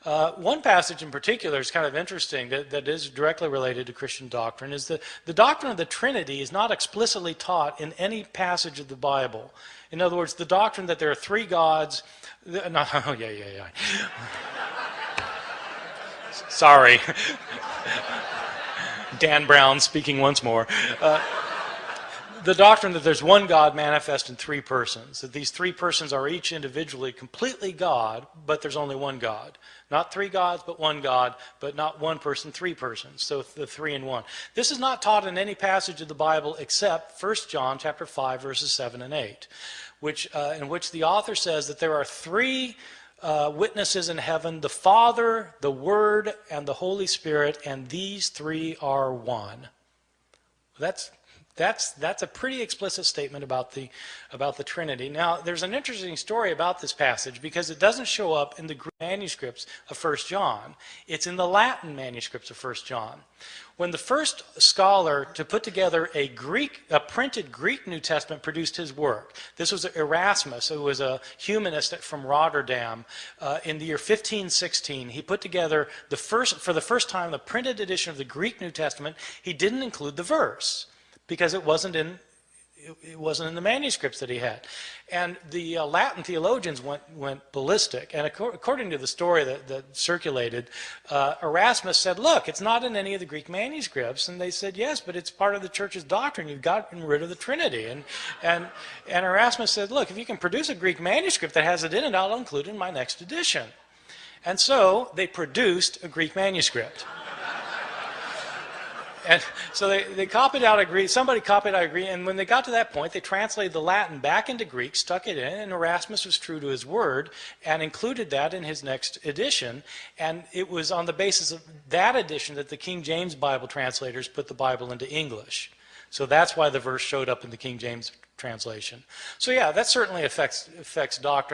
One passage in particular is kind of interesting that is directly related to Christian doctrine, is that the doctrine of the Trinity is not explicitly taught in any passage of the Bible. In other words, the doctrine that there are three gods, oh, yeah. Sorry. Dan Brown speaking once more. The doctrine that there's one God manifest in three persons, that these three persons are each individually completely God, but there's only one God. Not three gods, but one God, but not one person, three persons. So the three in one. This is not taught in any passage of the Bible except 1 John chapter 5, verses 7 and 8, in which the author says that there are three witnesses in heaven, the Father, the Word, and the Holy Spirit, and these three are one. That's a pretty explicit statement about the Trinity. Now, there's an interesting story about this passage because it doesn't show up in the Greek manuscripts of 1 John. It's in the Latin manuscripts of 1 John. When the first scholar to put together a printed Greek New Testament produced his work, this was Erasmus, who was a humanist from Rotterdam. In the year 1516, he put together for the first time the printed edition of the Greek New Testament. He didn't include the verse, because it wasn't in the manuscripts that he had. And the Latin theologians went ballistic. And according to the story that circulated, Erasmus said, look, it's not in any of the Greek manuscripts. And they said, yes, but it's part of the church's doctrine. You've gotten rid of the Trinity. And Erasmus said, look, if you can produce a Greek manuscript that has it in it, I'll include it in my next edition. And so they produced a Greek manuscript. And so they copied out a Greek, somebody copied out a Greek, and when they got to that point, they translated the Latin back into Greek, stuck it in, and Erasmus was true to his word and included that in his next edition. And it was on the basis of that edition that the King James Bible translators put the Bible into English. So that's why the verse showed up in the King James translation. So yeah, that certainly affects doctrine.